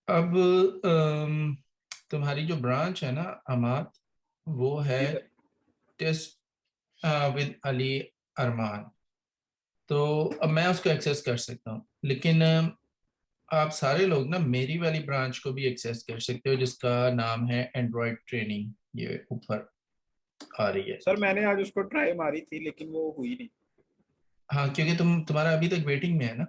अब तुम्हारी जो ब्रांच है ना अमात, वो है जी सर। टेस्ट विद अली अरमान। तो अब मैं उसको एक्सेस कर सकता हूँ, लेकिन आप सारे लोग ना मेरी वाली ब्रांच को भी एक्सेस कर सकते हो, जिसका नाम है एंड्रॉयड ट्रेनिंग। ये ऊपर आ रही है। सर मैंने आज उसको ट्राई मारी थी लेकिन वो हुई नहीं। हाँ, क्योंकि तुम्हारा अभी तक वेटिंग में है ना।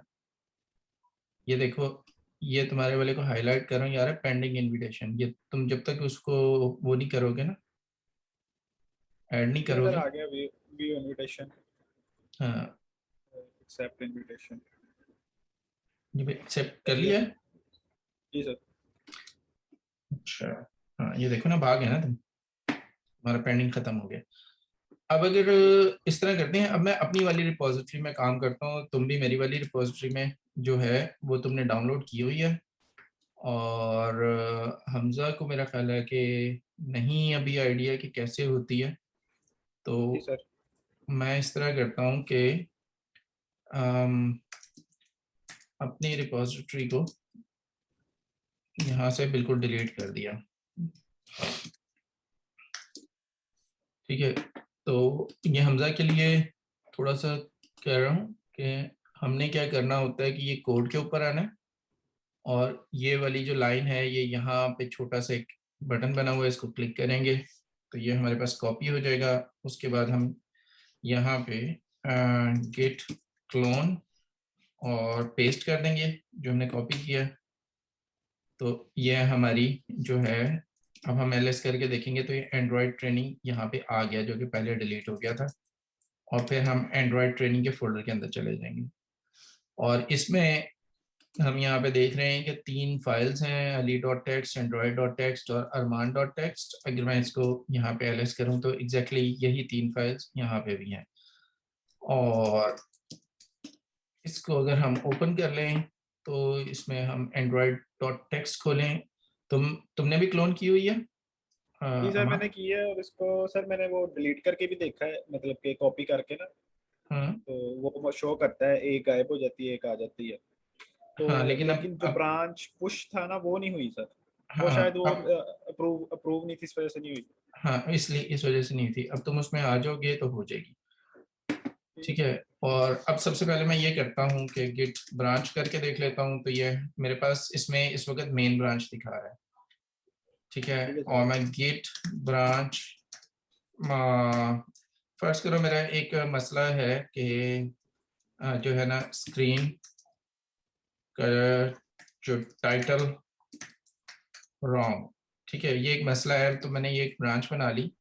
ये देखो, ये तुम्हारे वाले को हाईलाइट कर रहा हूँ यार, पेंडिंग इनविटेशन। ये तुम जब तक उसको वो नहीं करोगे ना, ऐड नहीं ठीक है सर, करोगे। आ गया व्यू इनविटेशन। हाँ, एक्सेप्ट इनविटेशन। ये भी एक्सेप्ट कर सही है। लिया है। जी सर। अच्छा। हाँ, ये देखो ना, भाग है ना तुम, तुम्हारा पेंडिंग खत्म हो गया। अब अगर इस तरह करते हैं, अब मैं अपनी वाली रिपोजिटरी में काम करता हूँ, तुम भी मेरी वाली रिपोजिटरी में जो है वो तुमने डाउनलोड की हुई है। और हमजा को मेरा ख्याल है कि नहीं अभी आइडिया कि कैसे होती है। तो जी सर। मैं इस तरह करता हूँ कि अम, अपनी रिपोजिटरी को यहाँ से बिल्कुल डिलीट कर दिया। ठीक है। तो ये हमजा के लिए थोड़ा सा कह रहा हूँ कि हमने क्या करना होता है कि ये कोड के ऊपर आना है, और ये वाली जो लाइन है ये यहाँ पे छोटा सा एक बटन बना हुआ है, इसको क्लिक करेंगे तो ये हमारे पास कॉपी हो जाएगा। उसके बाद हम यहाँ पे गेट क्लोन और पेस्ट कर देंगे जो हमने कॉपी किया। तो ये हमारी जो है, अब हम एलएस करके देखेंगे तो ये एंड्रॉयड ट्रेनिंग यहाँ पे आ गया, जो कि पहले डिलीट हो गया था। और फिर हम एंड्रॉयड ट्रेनिंग के फोल्डर के अंदर चले जाएंगे, और इसमें हम यहाँ पे देख रहे हैं कि तीन फाइल्स हैं, Ali dot text, Android dot text और अरमान डॉट टेक्स्ट। अगर मैं इसको यहाँ पे एलएस करूँ तो एग्जैक्टली यही तीन फाइल्स यहाँ पे भी हैं। और इसको अगर हम ओपन कर लें तो इसमें हम एंड्रॉयड डॉट टेक्स्ट खोलें। तुमने भी क्लोन की हुई है जी सर अमा? मैंने की है, और इसको सर मैंने वो डिलीट करके भी देखा है, मतलब कि कॉपी करके ना। हाँ तो वो शो करता है, एक गायब हो जाती है एक आ जाती है। तो हाँ, लेकिन लेकिन जो अब ब्रांच पुश था ना वो नहीं हुई सर। वो हाँ शायद वो अब अप्रूव अप्रूव नहीं थी, इस वजह से नहीं हुई। हाँ, इसलिए इस वजह से नहीं थी। अब तुम उसमें आ जाओगे तो हो जाएगी। ठीक है ठीक सर। है। और अब सबसे पहले मैं ये करता हूँ कि गिट ब्रांच करके देख लेता हूँ, तो ये मेरे पास इसमें इस वक्त मेन ब्रांच दिखा रहा है। ठीक है। ठीक है और सर। मैं गिट ब्रांच, फर्स्ट करो, मेरा एक मसला है कि जो है ना स्क्रीन का जो टाइटल रॉन्ग। ठीक है, ये एक मसला है। तो मैंने ये एक ब्रांच बना ली,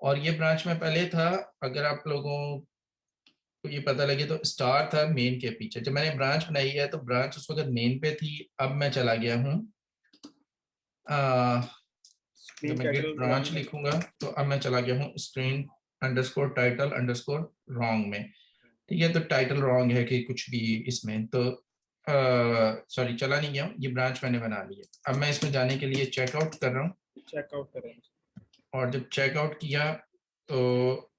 और ये ब्रांच में पहले था, अगर आप लोगों को ये पता लगे तो स्टार था मेन के पीछे। जब मैंने ब्रांच बनाई है तो ब्रांच उस वक्त मेन पे थी। अब मैं चला गया हूँ, जब स्क्रीन मैं गिट टाइटल ब्रांच रॉन्ग में। लिखूंगा तो अब मैं चला गया हूँ screen underscore title underscore wrong में। ठीक है, तो टाइटल रॉन्ग है कि कुछ भी इसमें तो सॉरी, चला नहीं गया हूँ, ये ब्रांच मैंने बना ली है। अब मैं इसमें जाने के लिए चेकआउट कर रहा हूँ। चेकआउट करें। और जब चेकआउट किया तो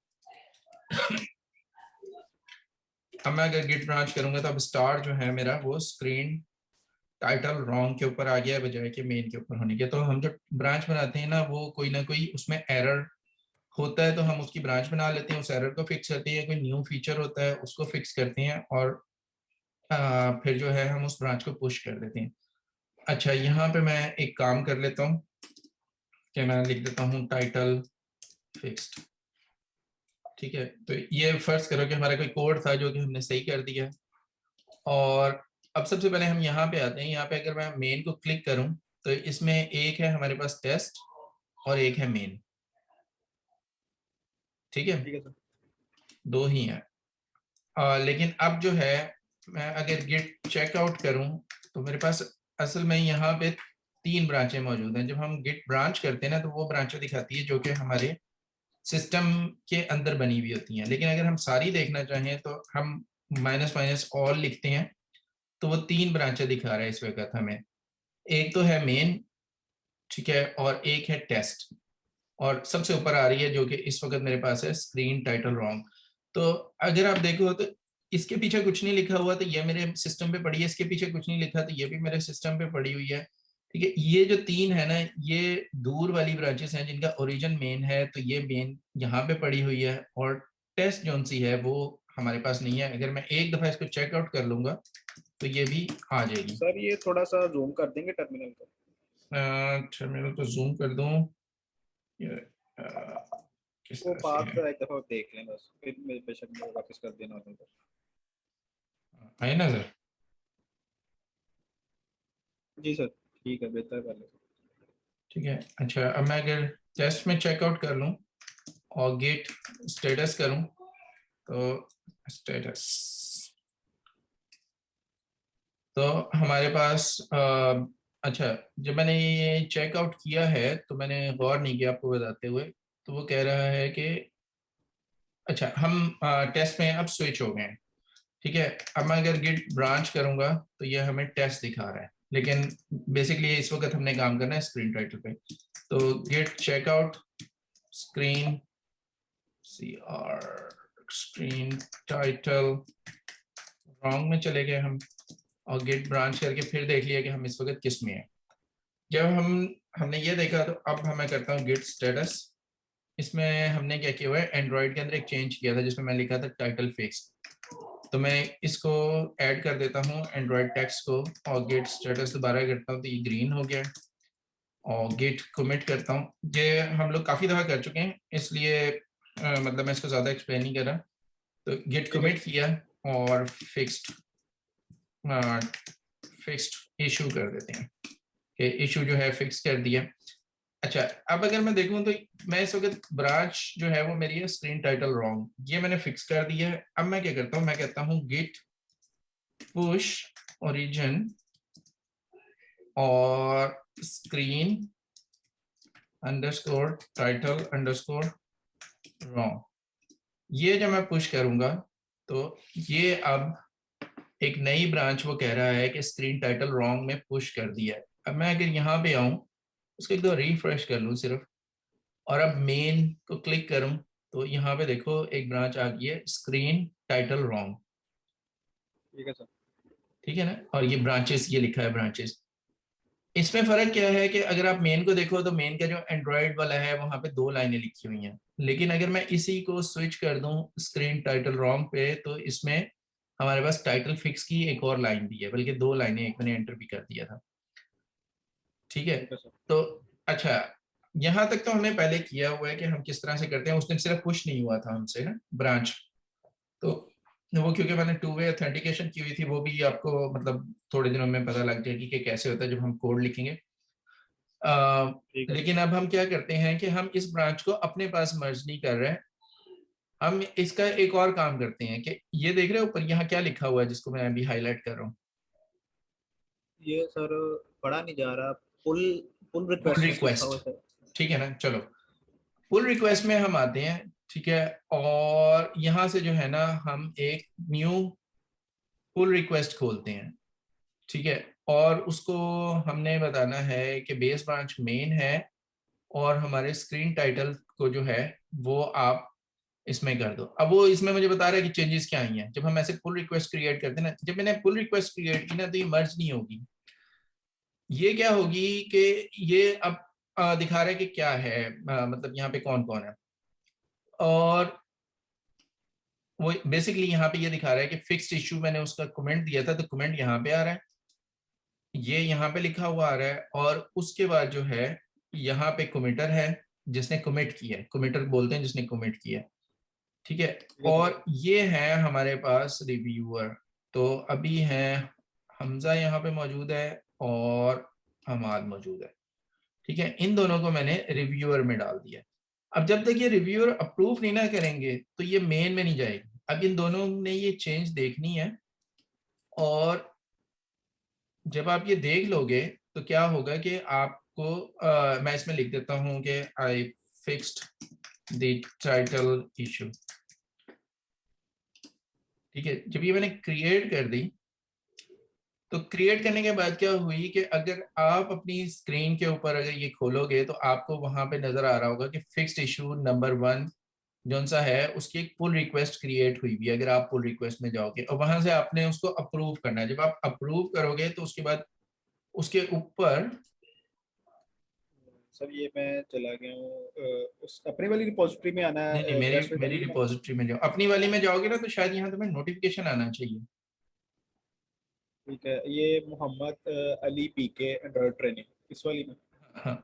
अब मैं अगर गिट ब्रांच करूंगा तो अब स्टार जो है मेरा वो स्क्रीन टाइटल रॉन्ग के ऊपर आ गया है, बजाय कि मेन के ऊपर होने के। तो हम जब ब्रांच बनाते हैं ना कोई उसमें एरर होता है तो हम उसकी ब्रांच बना लेते हैं, उस एरर को फिक्स करते हैं। कोई न्यू फीचर होता है उसको फिक्स करते हैं, और फिर जो है हम उस ब्रांच को पुश कर देते हैं। अच्छा, यहाँ पे मैं एक काम कर लेता हूँ कि मैं लिख देता हूँ टाइटल फिक्स्ड। ठीक है, तो ये फर्ज करो कि हमारा कोई कोड था जो कि हमने सही कर दिया। और अब सबसे पहले हम यहाँ पे आते हैं। यहाँ पे अगर मैं मेन को क्लिक करूँ तो इसमें एक है हमारे पास टेस्ट, और एक है मेन। ठीक है, ठीक है सर। दो ही हैं। लेकिन अब जो है, मैं अगर गिट चेकआउट करूं तो मेरे पास असल में यहाँ पे तीन ब्रांचें मौजूद हैं। जब हम गिट ब्रांच करते हैं ना तो वो ब्रांचें दिखाती है जो कि हमारे सिस्टम के अंदर बनी हुई होती हैं। लेकिन अगर हम सारी देखना चाहें तो हम माइनस माइनस ऑल लिखते हैं, तो वो तीन ब्रांचें दिखा रहा है इस वक्त हमें। एक तो है मेन, ठीक है, और एक है टेस्ट, और सबसे ऊपर आ रही है जो कि इस वक्त मेरे पास है स्क्रीन टाइटल रॉन्ग। तो अगर आप देखो तो इसके पीछे कुछ नहीं लिखा हुआ तो ये मेरे सिस्टम पे पड़ी है, इसके पीछे कुछ नहीं लिखा तो ये भी मेरे सिस्टम पे पड़ी हुई है। ठीक है, ये जो 3 है ना, ये दूर वाली ब्रांचेस हैं जिनका ओरिजिन मेन है, तो ये मेन यहाँ पे पड़ी हुई है, और टेस्ट जोन सी है वो हमारे पास नहीं है। अगर मैं एक दफा इसको चेकआउट कर लूंगा तो ये भी आ जाएगी। सर ये थोड़ा सा जूम कर देंगे टर्मिनल को। टर्मिनल को जूम कर दूं, ये किस वो तरह से पाथ है, एक दफा देख लें बस, फिर मेरे बेशक में वापस कर देना होगा। आए नजर? जी सर, ठीक है, बेहतर कर ले। ठीक है, अच्छा अब मैं अगर टेस्ट में चेकआउट कर लूं और गेट स्टेटस करूं, तो स्टेटस, तो हमारे पास अच्छा, जब मैंने ये चेकआउट किया है तो मैंने गौर नहीं किया आपको बताते हुए, तो वो कह रहा है कि अच्छा हम टेस्ट में अब स्विच हो गए हैं। ठीक है, अब मैं अगर गिट ब्रांच करूंगा तो ये हमें टेस्ट दिखा रहा है, लेकिन बेसिकली इस वक्त हमने काम करना है स्क्रीन टाइटल पे। तो git checkout screen CR screen title wrong में चले गए हम, और गेट ब्रांच करके फिर देख लिया कि हम इस वक्त किस में है। जब हमने ये देखा तो अब मैं करता हूँ गेट स्टेटस। इसमें हमने क्या किया हुआ है, एंड्रॉइड के अंदर एक चेंज किया था जिसमें मैं लिखा था टाइटल फिक्स, तो मैं इसको ऐड कर देता हूँ एंड्रॉइड टेक्स्ट को, और गेट स्टेटस दोबारा करता हूँ तो ये ग्रीन हो गया, और गेट कमिट करता हूँ। ये हम लोग काफ़ी दफ़ा कर चुके हैं, इसलिए मतलब मैं इसको ज़्यादा एक्सप्लेन नहीं कर रहा। तो गेट ठीक है कमिट सर। किया और फिक्स्ड इशू कर देते हैं कि इशू जो है फिक्स कर दिया। अच्छा, अब अगर मैं देखूं तो मैं इस वक्त ब्रांच जो है वो मेरी है स्क्रीन टाइटल रॉन्ग, ये मैंने फिक्स कर दिया है। अब मैं क्या करता हूँ, मैं कहता हूँ गिट पुश ओरिजिन और screen underscore title underscore wrong, ये जब मैं पुश करूंगा तो ये अब एक नई ब्रांच वो कह रहा है कि स्क्रीन टाइटल रॉन्ग में पुश कर दिया है। अब मैं अगर यहाँ पे आऊं, उसको एक दो रिफ्रेश कर लूँ सिर्फ, और अब मेन को क्लिक करूं, तो यहाँ पे देखो एक ब्रांच आ गई है स्क्रीन टाइटल रॉन्ग। ठीक है सर। ठीक है ना, और ये ब्रांचेस, ये लिखा है ब्रांचेस। इसमें फर्क क्या है कि अगर आप मेन को देखो तो मेन का जो एंड्रॉयड वाला है वहां पे 2 लाइनें लिखी हुई हैं, लेकिन अगर मैं इसी को स्विच कर दूं स्क्रीन टाइटल रॉन्ग पे, तो इसमें हमारे पास टाइटल फिक्स की एक और लाइन भी है, बल्कि 2 लाइनें, एक मैंने एंटर भी कर दिया था। ठीक है, ठीक है सर। तो अच्छा, यहाँ तक तो हमने पहले किया हुआ है कि हम किस तरह से करते हैं। उस दिन सिर्फ पुश नहीं हुआ था हमसे ना ब्रांच, तो वो क्योंकि मैंने 2 वे ऑथेंटिकेशन की हुई थी, वो भी आपको मतलब थोड़े दिनों में पता लग जाएगी कि कैसे होता है जब हम कोड लिखेंगे। ठीक है सर। लेकिन अब हम क्या करते हैं कि हम इस ब्रांच को अपने पास मर्ज नहीं कर रहे हैं, हम इसका एक और काम करते हैं कि ये देख रहे हो ऊपर यहाँ क्या लिखा हुआ है जिसको मैं अभी हाईलाइट कर रहा हूँ, ये सर पढ़ा नहीं जा रहा। पुल पुल पुल रिक्वेस्ट लिखा हुआ रिक्वेस्ट। है सर। ठीक है ना, चलो पुल रिक्वेस्ट में हम आते हैं। ठीक है, और यहाँ से जो है ना हम एक न्यू पुल रिक्वेस्ट खोलते हैं। ठीक है, और उसको हमने बताना है कि बेस ब्रांच मेन है, और हमारे स्क्रीन टाइटल को जो है वो आप इसमें कर दो। अब वो इसमें मुझे बता रहा है कि चेंजेस क्या आई हैं। जब हम ऐसे पुल रिक्वेस्ट क्रिएट करते हैं ना, जब मैंने पुल रिक्वेस्ट क्रिएट की ना तो ये मर्ज नहीं होगी, ये क्या होगी कि ये अब दिखा रहा है कि क्या है, मतलब यहाँ पे कौन कौन है, और वो बेसिकली यहाँ पे ये दिखा रहा है कि फिक्स्ड इशू मैंने उसका कमेंट दिया था, तो कमेंट यहाँ पे आ रहा है, ये यहाँ पे लिखा हुआ आ रहा है, और उसके बाद जो है यहाँ पे कमिटर है जिसने कमिट किया है, कमिटर बोलते हैं जिसने कमिट किया है। ठीक है, ठीक है सर। और ये है हमारे पास रिव्यूअर। तो अभी है हमजा यहाँ पे मौजूद है और हमाद मौजूद है। ठीक है, इन दोनों को मैंने रिव्यूअर में डाल दिया। अब जब तक ये रिव्यूअर अप्रूव नहीं ना करेंगे तो ये मेन में नहीं जाएगी। अब इन दोनों ने ये चेंज देखनी है, और जब आप ये देख लोगे तो क्या होगा कि आपको मैं इसमें लिख देता हूँ कि आई फिक्स्ड द टाइटल इशू। ठीक है, जब ये मैंने क्रिएट कर दी, तो क्रिएट करने के बाद क्या हुई कि अगर आप अपनी स्क्रीन के ऊपर अगर ये खोलोगे तो आपको वहां पे नजर आ रहा होगा कि फिक्स्ड इशू नंबर 1 जौन सा है उसकी एक पुल रिक्वेस्ट क्रिएट हुई भी। अगर आप पुल रिक्वेस्ट में जाओगे और वहां से आपने उसको अप्रूव करना है, जब आप अप्रूव करोगे तो उसके बाद उसके ऊपर सर ये मैं चला गया हूँ उस अपनी वाली रिपोजिटरी में आना नहीं नहीं, है, मेरी ब्रेसलेट मेरी वाली में। रिपोजिटरी में जाओ, अपनी वाली में जाओगे ना तो शायद यहाँ तुम्हें नोटिफिकेशन आना चाहिए। ठीक है, ये मोहम्मद अली पीके एंड्रॉइड ट्रेनिंग, इस वाली में। हाँ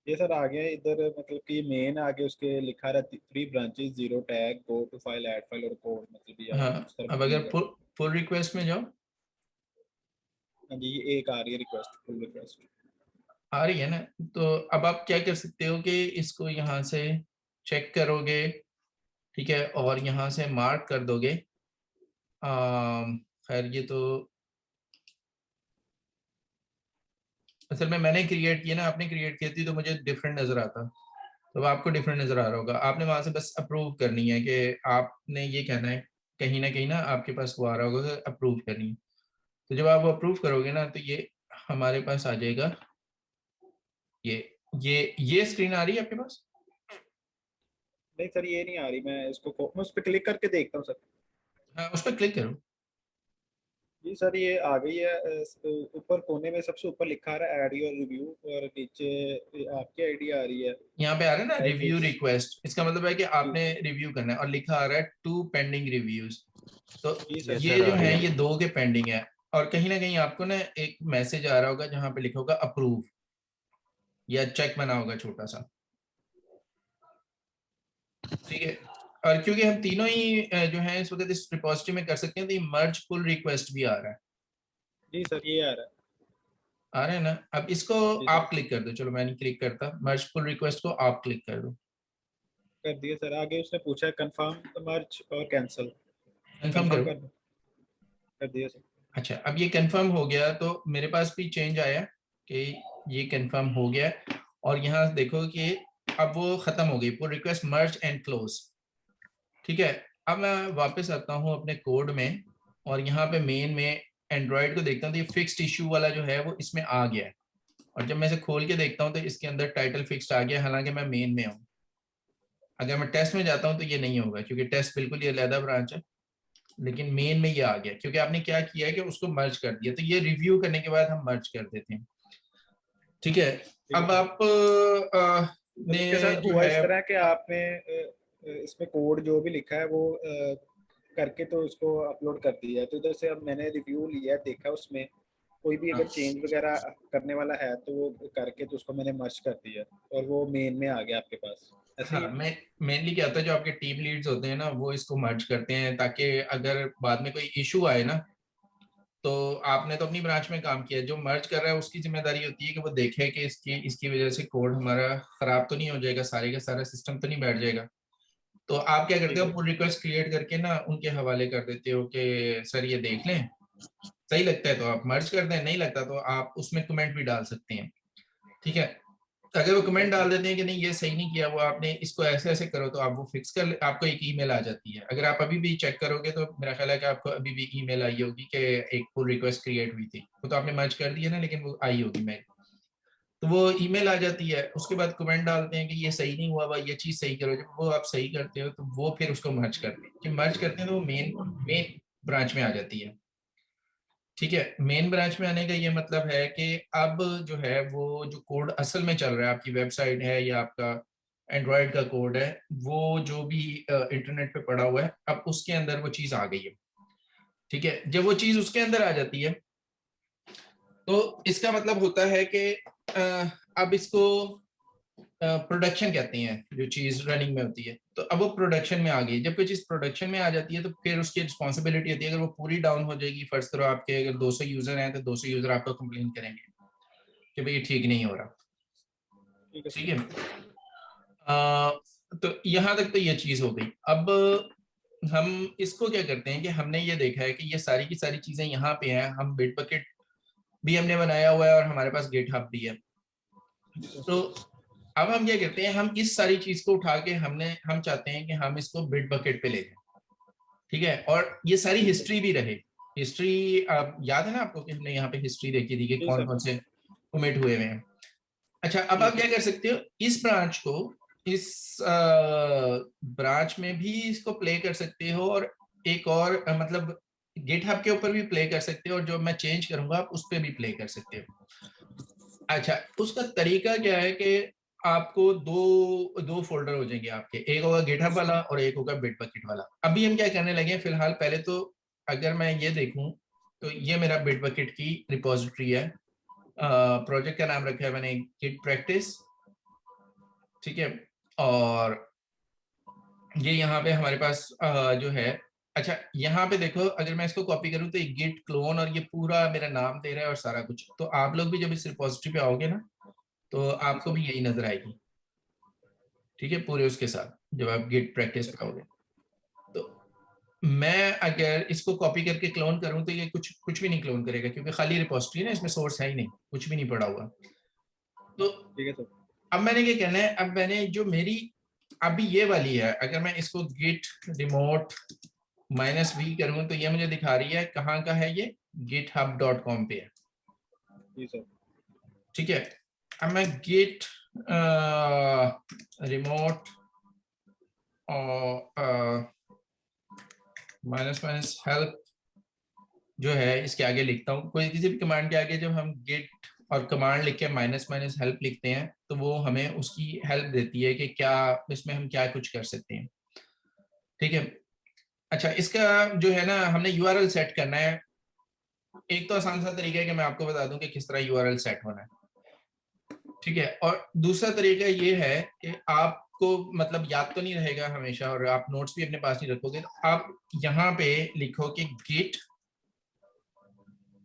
ये सर आ गया इधर, मतलब कि मेन आगे उसके लिखा रहा 3 branches, 0 tag, go to file, add file और कोड, मतलब ये हाँ। उस तरफ अब मूव अगर कर। पुल रिक्वेस्ट में जाओ, हाँ जी, ये एक आ रही है रिक्वेस्ट, फुल रिक्वेस्ट। आ रही है ना। तो अब आप क्या कर सकते हो कि इसको यहाँ से चेक करोगे, ठीक है, और यहाँ से मार्क कर दोगे। खैर ये तो असल में मैंने क्रिएट किया ना, आपने क्रिएट की थी तो मुझे डिफरेंट नजर आता, तो आपको डिफरेंट नजर आ रहा होगा। आपने वहां से बस अप्रूव करनी है कि आपने ये कहना है, कहीं ना आपके पास वो आ रहा होगा कि अप्रूव करनी है। तो जब आप अप्रूव करोगे ना तो ये हमारे पास आ जाएगा। ये ये स्क्रीन आ रही है आपके पास? नहीं सर, ये नहीं आ रही, मैं उस पर क्लिक करके देखता हूँ सर। हाँ उस पर क्लिक करो। जी सर, ये आ गई है। ऊपर कोने में सबसे ऊपर लिखा आ रहा है ऐड योर रिव्यू, और नीचे आपकी आईडी आ रही है, यहाँ पे आ रहा है ना आई रिव्यू फिक्स। रिक्वेस्ट, इसका मतलब है कि जी आपने सर। रिव्यू करना है, और लिखा आ रहा है 2 पेंडिंग रिव्यूज। तो जी ये सर। ये सर जो आ रही है है। ये 2 के पेंडिंग है। और कहीं ना कहीं आपको ना एक मैसेज आ रहा होगा जहां पे लिखा होगा अप्रूव, या चेक बना होगा छोटा सा, ठीक है। और क्योंकि हम तीनों ही जो है इस वक्त इस रिपोजिटरी में कर सकते हैं, तो ये मर्ज पुल रिक्वेस्ट भी आ रहा है। जी सर, ये आ रहा है। आ रहा है ना। अब इसको जी सर, आप क्लिक कर दो, चलो मैं नहीं क्लिक करता, मर्ज पुल रिक्वेस्ट को आप क्लिक कर दो। कर दिया सर। आगे उसने पूछा है कंफर्म मर्ज और कैंसिल, कंफर्म कंफर्म करो। कर दो। कर दिया सर। अच्छा अब ये कंफर्म हो गया, तो मेरे पास भी चेंज आया कि ये कंफर्म हो गया। और यहाँ देखो कि अब वो खत्म हो गई, pull request merge and close, ठीक है। अब मैं वापस आता हूँ अपने कोड में, और यहाँ पे मेन में एंड्रॉयड को देखता हूँ, तो ये फिक्स्ड इशू वाला जो है वो इसमें आ गया है। और जब मैं इसे खोल के देखता हूँ तो इसके अंदर टाइटल फिक्स्ड आ गया, हालांकि मैं मेन में हूँ। अगर मैं टेस्ट में जाता हूँ तो ये नहीं होगा, क्योंकि टेस्ट बिल्कुल ये अलग ब्रांच है। लेकिन मेन में ये आ गया क्योंकि आपने क्या किया है कि उसको मर्ज कर दिया, तो ये रिव्यू करने के बाद हम मर्ज कर देते हैं, ठीक है। ठीक है अब सर। आप ने मतलब के सर जो हुआ है, इस तरह कि आपने इसमें कोड जो भी लिखा है वो करके तो उसको अपलोड कर दिया है, तो इधर से अब मैंने रिव्यू लिया, देखा उसमें कोई भी हाँ, अगर चेंज वगैरह करने वाला है तो वो करके तो उसको मैंने मर्ज कर दिया, और वो मेन में आ गया आपके पास, ऐसे ही हाँ, है। मैं मेनली क्या होता है, जो आपके टीम लीड्स होते हैं ना वो इसको मर्ज करते हैं, ताकि अगर बाद में कोई इशू आए ना, तो आपने तो अपनी ब्रांच में काम किया, जो मर्ज कर रहा है उसकी जिम्मेदारी होती है कि वो देखे कि इसकी इसकी वजह से कोड हमारा खराब तो नहीं हो जाएगा, सारे का सारा सिस्टम तो नहीं बैठ जाएगा। तो आप क्या करते ठीक हो, है। पुल रिक्वेस्ट क्रिएट करके ना उनके हवाले कर देते हो कि सर ये देख लें, सही लगता है तो आप मर्ज कर दें, नहीं लगता तो आप उसमें कमेंट भी डाल सकते हैं, ठीक है। अगर वो ठीक है। कमेंट डाल देते हैं कि नहीं ये सही नहीं किया, वो आपने इसको ऐसे ऐसे करो, तो आप वो फिक्स कर आपको एक ईमेल आ जाती है। अगर आप अभी भी चेक करोगे तो मेरा ख्याल है कि आपको अभी भी ईमेल आई होगी कि एक पुल रिक्वेस्ट क्रिएट हुई थी, वो तो आपने मर्ज कर दिया ना, लेकिन वो आई होगी मेल। तो वो ईमेल आ जाती है, उसके बाद कमेंट डालते हैं कि ये सही नहीं हुआ भाई, ये चीज सही करो। जब वो आप सही करते हो तो वो फिर उसको मर्ज करते हैं, जब मर्ज करते हैं तो वो मेन मेन ब्रांच में आ जाती है, ठीक है। मेन ब्रांच में आने का ये मतलब है कि अब जो है वो जो कोड असल में चल रहा है, आपकी वेबसाइट है या आपका एंड्रॉयड का कोड है, वो जो भी इंटरनेट पे पड़ा हुआ है, अब उसके अंदर वो चीज आ गई है, ठीक है। जब वो चीज उसके अंदर आ जाती है तो इसका मतलब होता है कि अब इसको प्रोडक्शन कहते हैं, जो चीज रनिंग में होती है। तो अब वो प्रोडक्शन में आ गई, जब कोई चीज प्रोडक्शन में आ जाती है तो फिर उसकी रिस्पॉन्सिबिलिटी होती है, अगर वो पूरी डाउन हो जाएगी, फर्ज करो आपके अगर 200 यूजर हैं तो 200 यूजर आपको कंप्लेन करेंगे कि भाई ये ठीक नहीं हो रहा, ठीक है ठीक सर। है। तो यहाँ तक तो ये चीज हो गई। अब हम इसको क्या करते हैं कि हमने ये देखा है कि ये सारी की सारी चीजें यहाँ पे हैं, हम बिटबकेट भी हमने बनाया हुआ है और हमारे पास गिटहब भी है। जी सर। तो अब हम क्या करते हैं, हम इस सारी चीज को उठा के हम चाहते हैं कि हम इसको बिट बकेट पे ले जाएं, ठीक है। और ये सारी ठीक है। हिस्ट्री भी रहे। हिस्ट्री आप याद है ना आपको कि हमने यहाँ पे हिस्ट्री देखी थी कि जी कौन सर। कौन से कमिट हुए हुए हैं। अच्छा अब जी आप सर। क्या कर सकते हो, इस ब्रांच को इस ब्रांच में भी इसको प्ले कर सकते हो, और एक और मतलब गिटहब के ऊपर भी प्ले कर सकते हो, और जो मैं चेंज करूंगा आप उस पर भी प्ले कर सकते हो। अच्छा, उसका तरीका क्या है कि आपको दो फोल्डर हो जाएंगे आपके, एक होगा गिटहब वाला और एक होगा बिटबकेट वाला। अभी हम क्या करने लगे हैं फिलहाल, पहले तो अगर मैं ये देखूं तो ये मेरा बिटबकेट की रिपोजिटरी है। प्रोजेक्ट का नाम रखा है मैंने गिट प्रैक्टिस, ठीक है। और ये यहाँ पे हमारे पास जो है, अच्छा यहाँ पे देखो अगर मैं इसको कॉपी करूँ तो ये गिट क्लोन और ये पूरा मेरा नाम दे रहा है और सारा कुछ। तो आप लोग भी जब इस रिपोजिटरी पे आओगे ना तो जी आपको सर। भी यही नजर आएगी, ठीक है, पूरे उसके साथ जब आप गिट प्रैक्टिस पे आओगे। तो मैं अगर इसको कॉपी करके क्लोन करूं तो ये कुछ कुछ भी नहीं क्लोन करेगा, क्योंकि खाली रिपोजिटरी है ना, इसमें सोर्स है ही नहीं, कुछ भी नहीं पड़ा हुआ। तो ठीक है सर। अब मैंने क्या कहना है, अब मैंने जो मेरी अभी ये वाली है, अगर मैं इसको गिट रिमोट -v करूं तो ये मुझे दिखा रही है कहाँ का है, ये github.com पे है, जी सर। ठीक है। अब मैं गिट रिमोट और -हेल्प जो है इसके आगे लिखता हूँ। कोई किसी भी कमांड के आगे जब हम गिट और कमांड लिख के -हेल्प लिखते हैं तो वो हमें उसकी हेल्प देती है कि क्या इसमें हम क्या कुछ कर सकते हैं, ठीक है। अच्छा, इसका जो है ना हमने यूआरएल सेट करना है। एक तो आसान सा तरीका है कि मैं आपको बता दूं कि किस तरह यूआरएल सेट होना है, ठीक है। और दूसरा तरीका ये है कि आपको मतलब याद तो नहीं रहेगा हमेशा और आप नोट्स भी अपने पास नहीं रखोगे, तो आप यहाँ पे लिखो कि गिट,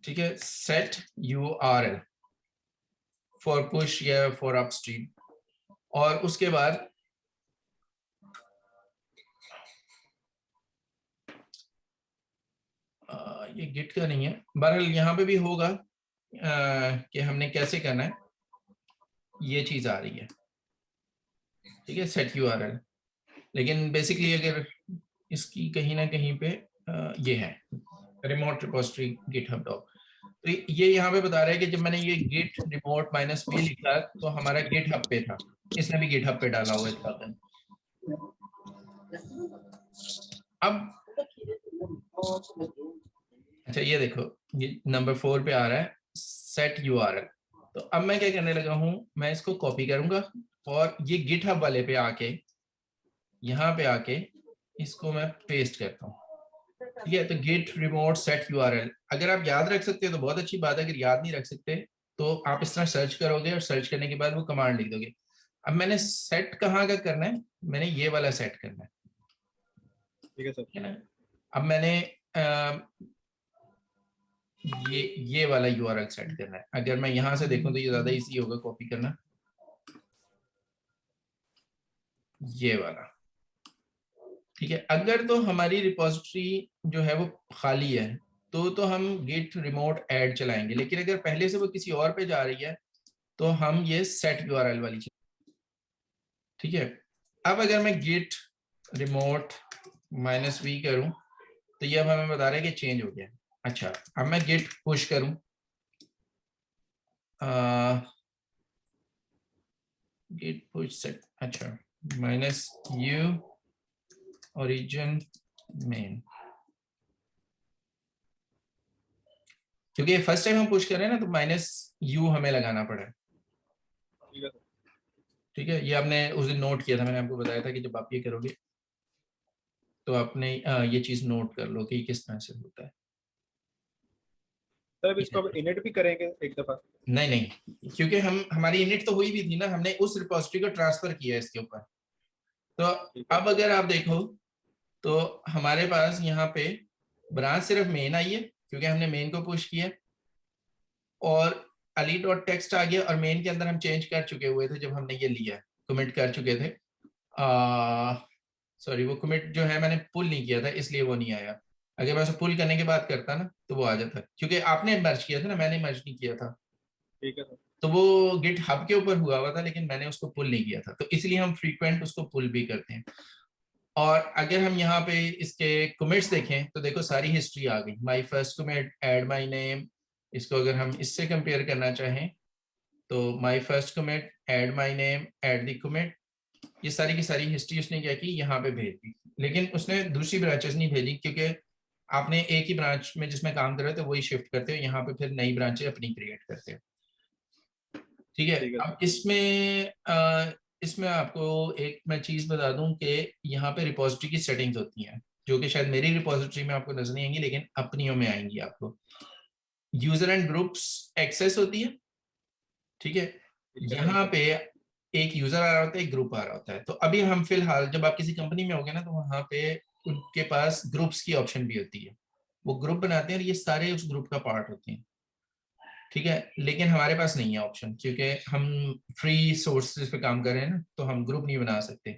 ठीक है, सेट यूआरएल फॉर पुश या फॉर अपस्ट्रीम। और उसके बाद ये गिट का नहीं है, बहरहाल यहाँ पे भी होगा कि हमने कैसे करना है, ये चीज आ रही है, ठीक है, सेट यूआरएल। लेकिन बेसिकली अगर इसकी कहीं ना कहीं पे ये है रिमोट रिपोजिटरी गिटहब डॉक। तो ये यहाँ पे बता रहा है कि जब मैंने ये गिट रिमोट -v लिखा तो हमारा गिटहब पे था, इसने भी गिटहब पे डाला हुआ था। अब अच्छा ये देखो, ये नंबर 4 पे आ रहा है सेट यूआरएल। तो अब मैं क्या करने लगा हूं, मैं इसको कॉपी करूंगा और ये गिटहब वाले पे आके यहाँ पे आके इसको मैं पेस्ट करता हूँ, ठीक है। तो गिट रिमोट सेट यूआरएल अगर आप याद रख सकते हो तो बहुत अच्छी बात है, अगर याद नहीं रख सकते तो आप इस तरह सर्च करोगे और सर्च करने के बाद वो कमांड लिख दोगे। अब मैंने सेट कहाँ का करना है, मैंने ये वाला सेट करना है, ठीक है सर। ठीक है ना। अब मैंने ये वाला यूआरएल सेट करना है। अगर मैं यहां से देखूं तो ये ज्यादा इजी होगा कॉपी करना, ये वाला, ठीक है। अगर तो हमारी रिपोजिटरी जो है वो खाली है तो हम गिट रिमोट ऐड चलाएंगे, लेकिन अगर पहले से वो किसी और पे जा रही है तो हम ये सेट यूआरएल वाली चीज, ठीक है। अब अगर मैं गिट रिमोट -v करूं तो ये अब हमें बता रहा है कि चेंज हो गया। अच्छा, अब मैं गिट पुश करूं, गिट पुश सेट, अच्छा -u ओरिजिन मेन, क्योंकि फर्स्ट टाइम हम पुश कर रहे हैं ना तो -u हमें लगाना पड़ा है, ठीक है सर। ठीक है। ये आपने उस दिन नोट किया था, मैंने आपको बताया था कि जब आप ये करोगे तो आपने ये चीज नोट कर लो कि किस तरह से होता है। सर अब इसको अब इनिट भी करेंगे एक दफा? नहीं नहीं, क्योंकि हम हमारी इनिट तो हुई भी थी ना, हमने उस रिपोजिटरी को ट्रांसफर किया है इसके ऊपर। तो ठीक है। अब अगर आप देखो तो हमारे पास यहाँ पे ब्रांच सिर्फ मेन आई है क्योंकि हमने मेन को पुश किया, और अली डॉट टेक्स्ट आ गया, और मेन के अंदर हम चेंज कर चुके हुए थे जब हमने ये लिया, कमिट कर चुके थे। सॉरी, वो कमिट जो है मैंने पुल नहीं किया था इसलिए वो नहीं आया। अगर मैं उसे पुल करने के बाद करता ना तो वो आ जाता, क्योंकि आपने मर्ज किया था ना, मैंने मर्ज नहीं किया था। ठीक है सर। तो वो गिट हब के ऊपर हुआ हुआ था लेकिन मैंने उसको पुल नहीं किया था, तो इसलिए हम फ्रीक्वेंट उसको पुल भी करते हैं। और अगर हम यहाँ पे इसके कमिट्स देखें तो देखो सारी हिस्ट्री आ गई, my first commit, add my name. इसको अगर हम इससे कंपेयर करना चाहें तो my first commit, add my name, add the commit, ये सारी की सारी हिस्ट्री उसने क्या की यहाँ पे भेज दी। लेकिन उसने दूसरी ब्रांचेस नहीं भेजी, क्योंकि आपने एक ही ब्रांच में जिसमें काम कर रहे थे वही शिफ्ट करते हो, यहाँ पे फिर नई ब्रांचें अपनी क्रिएट करते हो। ठीक है। ठीक है अब सर। इसमें आपको एक मैं चीज बता दूं कि यहाँ पे रिपोजिटरी की सेटिंग्स होती हैं, जो कि शायद मेरी रिपोजिटरी में आपको नजर नहीं आएंगी, लेकिन अपनियों में आएंगी आपको। यूजर एंड ग्रुप्स एक्सेस होती है, ठीक है। ठीक है सर। यहाँ पे एक यूजर आ रहा होता है, एक ग्रुप आ रहा होता है। तो अभी हम फिलहाल, जब आप किसी कंपनी में होगे ना, तो वहाँ पे उनके पास ग्रुप्स की ऑप्शन भी होती है। वो ग्रुप बनाते हैं और ये सारे उस ग्रुप का पार्ट होते हैं, ठीक है। लेकिन हमारे पास नहीं है ऑप्शन, क्योंकि हम फ्री सोर्सेज पे काम कर रहे हैं ना, तो हम ग्रुप नहीं बना सकते।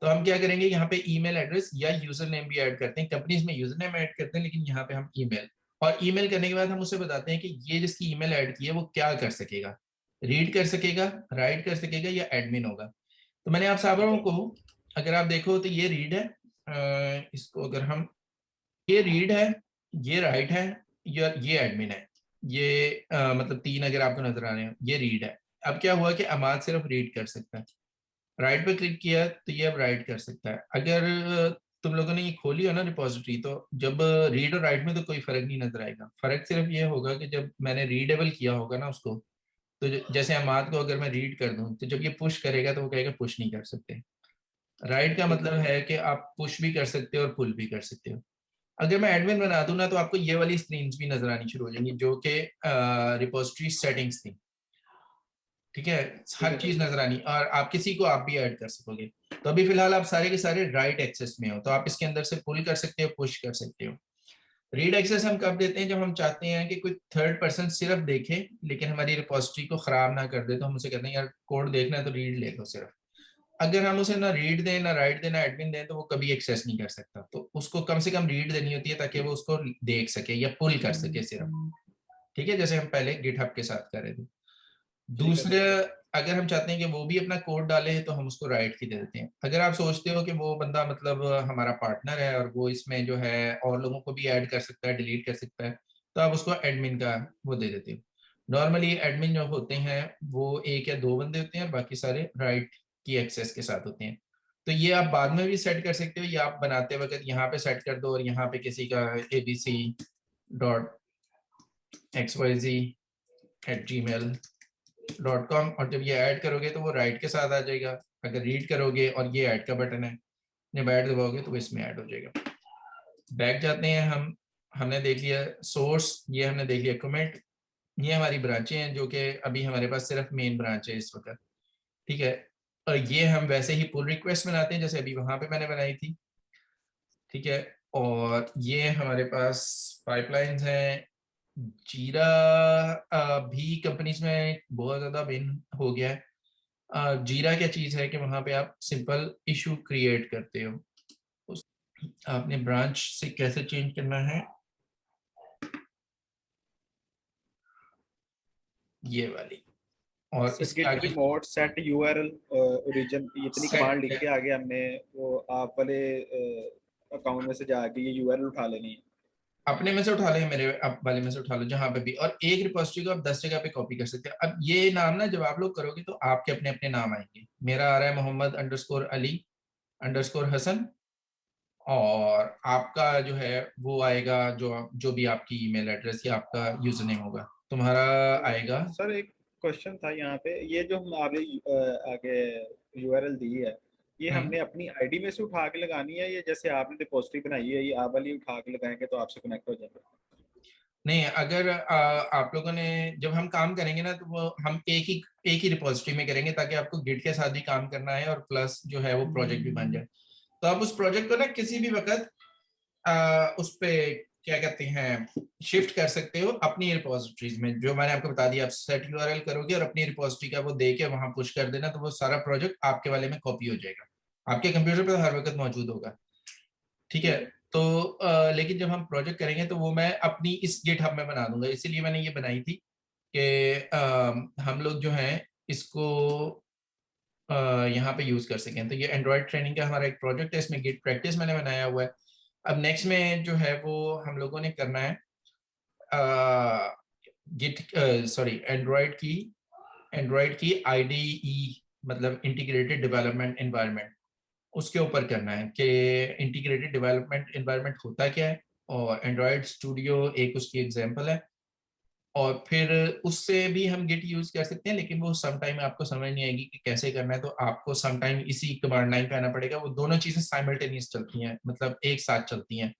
तो हम क्या करेंगे, यहाँ पे ईमेल एड्रेस या यूजर नेम भी ऐड करते हैं। कंपनीज में यूजर नेम ऐड करते हैं, लेकिन यहाँ पे हम ईमेल, और ईमेल करने के बाद हम उसे बताते हैं कि ये जिसकी ईमेल ऐड की है वो क्या कर सकेगा, रीड कर सकेगा, राइट कर सकेगा, या एडमिन होगा। तो मैंने आप ठीक सारों है। को, अगर आप देखो तो ये रीड है, इसको अगर हम, ये रीड है, ये राइट है, या ये एडमिन है। ये मतलब तीन अगर आपको नजर आ रहे हैं, ये रीड है। अब क्या हुआ कि अमाद सिर्फ रीड कर सकता है, राइट पे क्लिक किया तो ये अब राइट कर सकता है। अगर तुम लोगों ने ये खोली हो ना रिपोजिटरी, तो जब रीड और राइट में तो कोई फर्क नहीं नजर आएगा। फर्क सिर्फ ये होगा कि जब मैंने रीडेबल किया होगा ना उसको, तो जैसे अमाद को अगर मैं रीड कर दूं, तो जब ये पुश करेगा तो वो कहेगा पुश नहीं कर सकते। राइट का ठीक है मतलब सर। है कि आप पुश भी कर सकते हो और पुल भी कर सकते हो। अगर मैं एडमिन बना दूं ना, तो आपको ये वाली स्क्रीन्स भी नजर आनी शुरू हो जाएंगी, जो कि रिपोजिटरी सेटिंग्स थी, ठीक है। ठीक हर है सर। चीज नजर आनी, और आप किसी को आप भी ऐड कर सकोगे। तो अभी फिलहाल आप सारे के सारे राइट एक्सेस में हो, तो आप इसके अंदर से पुल कर सकते हो, पुश कर सकते हो। रीड एक्सेस हम कब देते हैं, जब हम चाहते हैं कि कोई थर्ड पर्सन सिर्फ देखे, लेकिन हमारी रिपोजिटरी को खराब ना कर दे। तो हम उसे कहते हैं यार कोड देखना है तो रीड ले लो सिर्फ। अगर हम उसे ना रीड दें, ना राइट दें, ना एडमिन दें, तो वो कभी एक्सेस नहीं कर सकता। तो उसको कम से कम रीड देनी होती है, ताकि वो उसको देख सके या पुल कर सके सिर्फ, ठीक है, जैसे हम पहले गिटहब के साथ कर रहे थे। ठीक है दूसरे, सर। अगर हम चाहते हैं कि वो भी अपना कोड डाले, तो हम उसको राइट की दे देते हैं। अगर आप सोचते हो कि वो बंदा मतलब हमारा पार्टनर है और वो इसमें जो है और लोगों को भी ऐड कर सकता है, डिलीट कर सकता है, तो आप उसको एडमिन का वो दे देते हो। नॉर्मली एडमिन जो होते हैं वो एक या दो बंदे होते हैं, और बाकी सारे राइट की एक्सेस के साथ होते हैं। तो ये आप बाद में भी सेट कर सकते हो, या आप बनाते वक्त यहाँ पे सेट कर दो, और यहाँ पे किसी का abc.xyz@gmail.com, और जब ये ऐड करोगे तो वो राइट के साथ आ जाएगा। अगर रीड करोगे और ये ऐड का बटन है, जब ऐड दबाओगे तो वो इसमें ऐड हो जाएगा। बैक जाते हैं हम। हमने देख लिया सोर्स, ये हमने देख लिया कमेंट। ये हमारी ब्रांचें हैं, जो कि अभी हमारे पास सिर्फ मेन ब्रांच है इस वक्त, ठीक है। और ये हम वैसे ही पुल रिक्वेस्ट बनाते हैं, जैसे अभी वहां पे मैंने बनाई थी, ठीक है। और ये हमारे पास पाइपलाइंस हैं। जीरा भी कंपनीज में बहुत ज्यादा बिन हो गया है। जीरा क्या चीज है कि वहां पे आप सिंपल इशू क्रिएट करते हो, उस आपने ब्रांच से कैसे चेंज करना है, ये वाली, और सर इसके गिट आगे रिमोट सेट यूआरएल ओरिजिन, इतनी कमांड लिख सेट, के आगे हमने वो आप वाले अकाउंट में से जाके ये यूआरएल उठा लेनी है। अपने में से उठा लो, मेरे आप वाले में से उठा लो, जहां पे भी। और एक रिपोजिटरी को आप 10 जगह पे कॉपी कर सकते हो। अब ये नाम ना जब आप लोग करोगे तो आपके अपने अपने नाम आएंगे। मेरा आ रहा है मोहम्मद_अली_हसन, और आपका जो है वो आएगा, जो जो भी आपकी ईमेल एड्रेस या आपका यूजर नेम होगा, तुम्हारा आएगा। सर एक क्वेश्चन था यहाँ पे, ये जो हम आगे आगे यूआरएल दी है, ये हम्म। हमने अपनी आईडी में से उठा के लगानी है, ये जैसे आपने डिपॉजिटरी बनाई है ये आप वाली उठा के लगाएंगे तो आपसे कनेक्ट हो जाएगा? नहीं, अगर आप लोगों ने, जब हम काम करेंगे ना, तो वो हम एक ही रिपोजिटरी में करेंगे, ताकि आपको गिट के साथ भी काम करना है, और प्लस जो है वो प्रोजेक्ट भी बन जाए। तो आप उस प्रोजेक्ट को ना किसी भी वक्त उस पे क्या कहते हैं शिफ्ट कर सकते हो अपनी रिपोजिटरीज में। जो मैंने आपको बता दिया, आप सेट यूआरएल करोगे और अपनी रिपोजिटरी का वो दे के वहां पुश कर देना, तो वो सारा प्रोजेक्ट आपके वाले में कॉपी हो जाएगा, आपके कंप्यूटर पे हर वक्त मौजूद होगा, ठीक है। ठीक है। तो लेकिन जब हम प्रोजेक्ट करेंगे तो वो मैं अपनी इस गिटहब में बना दूंगा, इसीलिए मैंने ये बनाई थी कि हम लोग जो है इसको यहाँ पे यूज कर सकें। तो ये एंड्रॉयड ट्रेनिंग का हमारा एक प्रोजेक्ट है, इसमें गिट प्रैक्टिस मैंने बनाया हुआ है। अब नेक्स्ट में जो है वो हम लोगों ने करना है गिट, सॉरी, एंड्रॉयड की आईडीई, मतलब इंटीग्रेटेड डेवलपमेंट एनवायरनमेंट, उसके ऊपर करना है कि इंटीग्रेटेड डेवलपमेंट एनवायरनमेंट होता क्या है, और एंड्रॉयड स्टूडियो एक उसकी एग्जांपल है। और फिर उससे भी हम गिट यूज कर सकते हैं, लेकिन वो सम टाइम आपको समझ नहीं आएगी कि कैसे करना है, तो आपको सम टाइम इसी कमांड लाइन पे आना पड़ेगा। वो दोनों चीजें साइमल्टेनियस चलती हैं, मतलब एक साथ चलती हैं।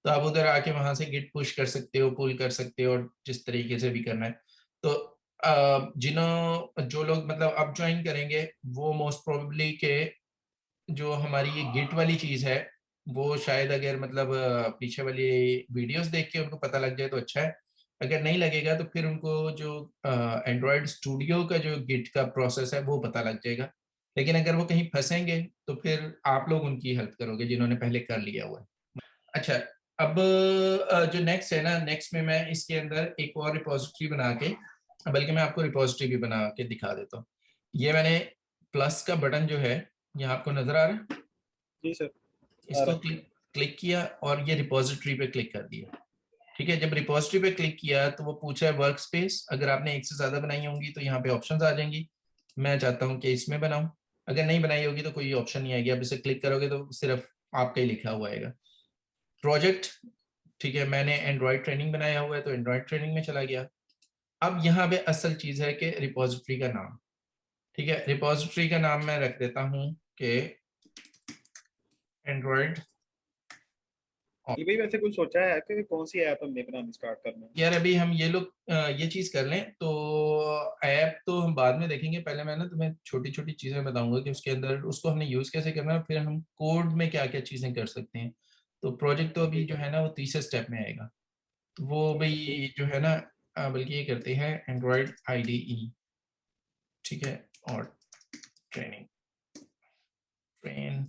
तो आप उधर आके वहां से गिट पुश कर सकते हो, पुल कर सकते हो, और जिस तरीके से भी करना है। तो जो लोग मतलब अब ज्वाइन करेंगे, वो मोस्ट प्रोबेबली के जो हमारी ये गिट वाली चीज है, वो शायद अगर मतलब पीछे वाली वीडियोस देख के उनको पता लग जाए तो अच्छा है। अगर नहीं लगेगा तो फिर उनको जो एंड्रॉयड स्टूडियो का जो गिट का प्रोसेस है वो पता लग जाएगा। लेकिन अगर वो कहीं फंसेंगे तो फिर आप लोग उनकी हेल्प करोगे जिन्होंने पहले कर लिया हुआ है। अच्छा, अब जो नेक्स्ट है ना, नेक्स्ट में मैं इसके अंदर एक और रिपोजिटरी बना के, बल्कि मैं आपको रिपोजिटरी भी बना के दिखा देता हूँ। ये मैंने प्लस का बटन जो है, यहाँ आपको नजर आ रहा है, जी सर, आ इसको रहा है। क्लिक क्लिक किया और ये रिपोजिटरी पे क्लिक कर दिया। ठीक है, जब रिपोजिटरी पे क्लिक किया तो वो पूछा है वर्क स्पेस। अगर आपने एक से ज्यादा बनाई होंगी तो यहाँ पे ऑप्शंस आ जाएंगी। मैं चाहता हूँ कि इसमें बनाऊं। अगर नहीं बनाई होगी तो कोई ऑप्शन नहीं आएगी, आप इसे क्लिक करोगे तो सिर्फ आपका ही लिखा हुआ आएगा। प्रोजेक्ट, ठीक है, मैंने एंड्रॉयड ट्रेनिंग बनाया हुआ है तो एंड्रॉयड ट्रेनिंग में चला गया। अब यहाँ पे असल चीज है कि रिपोजिटरी का नाम। ठीक है, रिपोजिटरी का नाम मैं रख देता हूँ कि एंड्रॉयड। ये भाई वैसे कुछ सोचा है कि कौन सी ऐप हमने बनानी स्टार्ट करना है? यार अभी हम ये लोग ये चीज कर लें तो ऐप तो हम बाद में देखेंगे। पहले मैं ना तुम्हें छोटी छोटी चीजें बताऊंगा कि उसके अंदर उसको हमने यूज कैसे करना है, फिर हम कोड में क्या क्या चीजें कर सकते हैं। तो प्रोजेक्ट तो अभी ठीक जो है। है ना वो तीसरे स्टेप में आएगा। तो वो ठीक। भाई जो है ना, बल्कि ये करते हैं एंड्रॉयड IDE। ठीक है, और ट्रेनिंग, ट्रेन,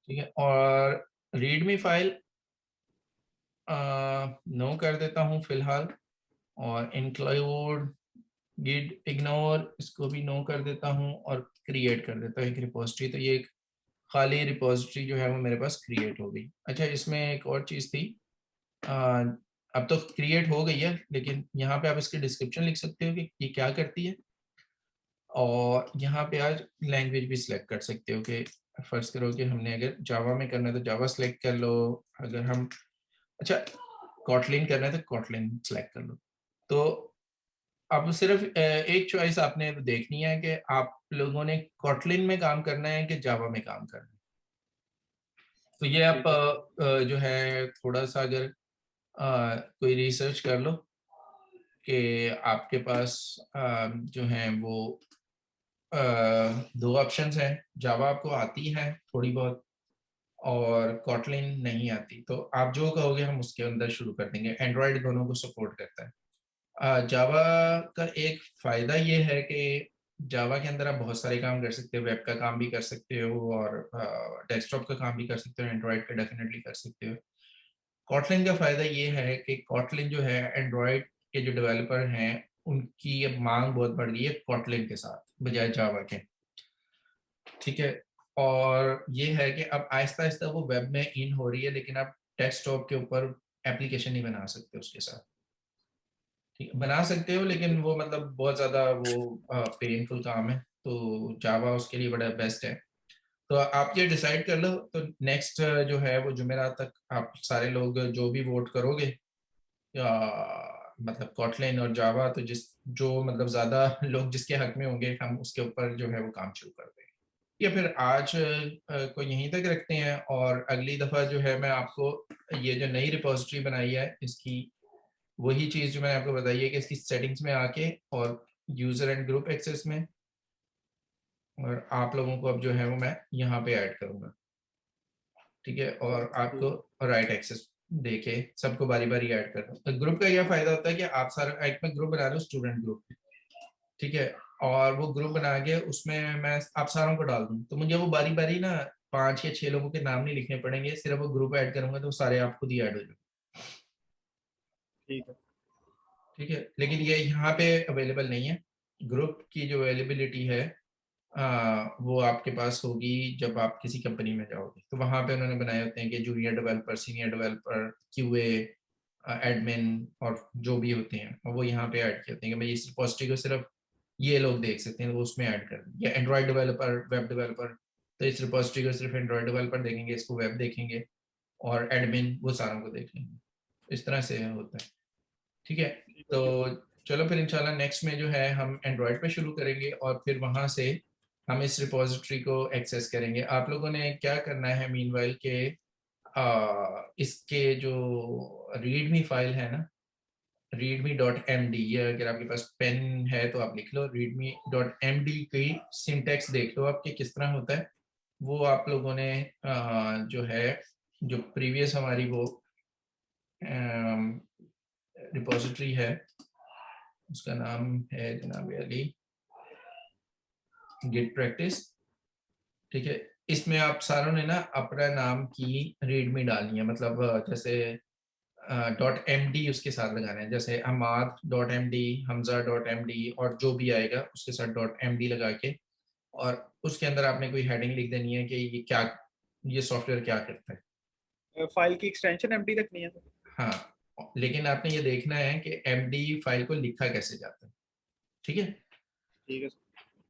ठीक है, और रीडमी फाइल नो कर देता हूँ फिलहाल। और इंक्लूड गिड इग्नोर, इसको भी नो कर देता हूँ और क्रिएट कर देता हूँ एक रिपोजिटरी। तो ये एक खाली रिपोजिटरी जो है वो मेरे पास क्रिएट हो गई। अच्छा, इसमें एक और चीज़ थी, आ, अब तो क्रिएट हो गई है, लेकिन यहाँ पे आप इसकी डिस्क्रिप्शन लिख सकते हो कि ये क्या करती है। और यहाँ पे आज लैंग्वेज भी सिलेक्ट कर सकते हो कि फर्ज करो कि हमने अगर जावा में करना है तो जावा सिलेक्ट कर लो। अगर हम, अच्छा, कॉटलिन करना है तो कॉटलिन सिलेक्ट कर लो। तो अब सिर्फ एक चॉइस आपने देखनी है कि आप लोगों ने कॉटलिन में काम करना है कि जावा में काम करना है। तो ये आप ठीक है। जो है थोड़ा सा अगर कोई रिसर्च कर लो कि आपके पास जो है वो दो ऑप्शंस हैं। जावा आपको आती है थोड़ी बहुत और कॉटलिन नहीं आती, तो आप जो कहोगे हम उसके अंदर शुरू कर देंगे। एंड्रॉयड दोनों को सपोर्ट करता है। जावा का एक फायदा ये है कि जावा के अंदर आप बहुत सारे काम कर सकते हो, वेब का काम भी कर सकते हो और डेस्कटॉप का काम भी कर सकते हो, एंड्रॉयड का डेफिनेटली कर सकते हो। कॉटलिन का फायदा ये है कि कॉटलिन जो है, एंड्रॉयड के जो डेवलपर हैं उनकी अब मांग बहुत बढ़ गई है कॉटलिन के साथ बजाय जावा के। ठीक है, और ये है कि अब आहिस्ता आहिस्ता वो वेब में इन हो रही है, लेकिन आप डेस्कटॉप के ऊपर एप्लीकेशन नहीं बना सकते उसके साथ। ठीक है, बना सकते हो लेकिन वो मतलब बहुत ज़्यादा वो पेनफुल काम है। तो जावा उसके लिए बड़ा बेस्ट है। तो आप ये डिसाइड कर लो। तो नेक्स्ट जो है वो जुमेरात तक आप सारे लोग जो भी वोट करोगे, या मतलब कॉटलिन और जावा, तो जिस जो मतलब ज़्यादा लोग जिसके हक में होंगे हम उसके ऊपर जो है वो काम शुरू कर देंगे। या फिर आज को यहीं तक रखते हैं, और अगली दफ़ा जो है मैं आपको ये जो नई रिपोजिटरी बनाई है इसकी वही चीज़ जो मैंने आपको बताई है कि इसकी सेटिंग्स में आके और यूज़र एंड ग्रुप एक्सेस में, और आप लोगों को अब जो है वो मैं यहाँ पे ऐड करूँगा। ठीक है, और आपको ठीक है। राइट एक्सेस देके सबको बारी बारी ऐड कर दूँ। ग्रुप का यह फायदा होता है कि आप सारा एक में ग्रुप बना रहे हो, स्टूडेंट ग्रुप, ठीक है, और वो ग्रुप बना के उसमें मैं आप सारों को डाल दूँ तो मुझे वो बारी बारी ना 5 या 6 लोगों के नाम नहीं लिखने पड़ेंगे, सिर्फ वो ग्रुप ऐड करूंगा तो सारे आप खुद ही ऐड हो जाएंगे। ठीक है। ठीक है, लेकिन ये यहाँ पे अवेलेबल नहीं है। ग्रुप की जो अवेलेबिलिटी है वो आपके पास होगी जब आप किसी कंपनी में जाओगे, तो वहां पे उन्होंने बनाए होते हैं कि junior developer, senior developer, QA, admin और जो भी होते हैं, और वो यहाँ पे ऐड किए होते हैं कि भाई इस रिपोजिटरी को सिर्फ ये लोग देख सकते हैं, तो वो उसमें ऐड कर दें। या एंड्रॉयड डेवलपर, वेब डेवलपर, तो इस रिपोजिटरी को सिर्फ एंड्रॉयड डेवलपर देखेंगे, इसको वेब देखेंगे, और एडमिन वो सारों को देख लेंगे। इस तरह से होता है। ठीक है, तो चलो फिर इंशाल्लाह नेक्स्ट में जो है हम एंड्रॉयड पे शुरू करेंगे और फिर वहाँ से हम इस रिपोजिटरी को एक्सेस करेंगे। आप लोगों ने क्या करना है मीनवाइल के इसके जो रीडमी फाइल है ना, readme.md, ये अगर आपके पास पेन है तो आप लिख लो, readme.md की सिंटैक्स देख लो आपके किस तरह होता है। वो आप लोगों ने जो है, जो प्रीवियस हमारी वो रिपोजिटरी है उसका नाम है जनाब अली गिट प्रैक्टिस। ठीक है, इसमें आप सारों ने ना अपना नाम की रीडमी डालनी है, मतलब जैसे .md उसके साथ लगाना है, जैसे अमाद .md, हमजा .md और जो भी आएगा उसके साथ .md लगा के, और उसके अंदर आपने कोई हेडिंग लिख देनी है कि ये क्या, ये सॉफ्टवेयर क्या करता है। फाइल की एक्सटेंशन एमडी रखनी है। हाँ, लेकिन आपने ये देखना है कि md फाइल को लिखा कैसे जाता है। ठीक है, ठीक है।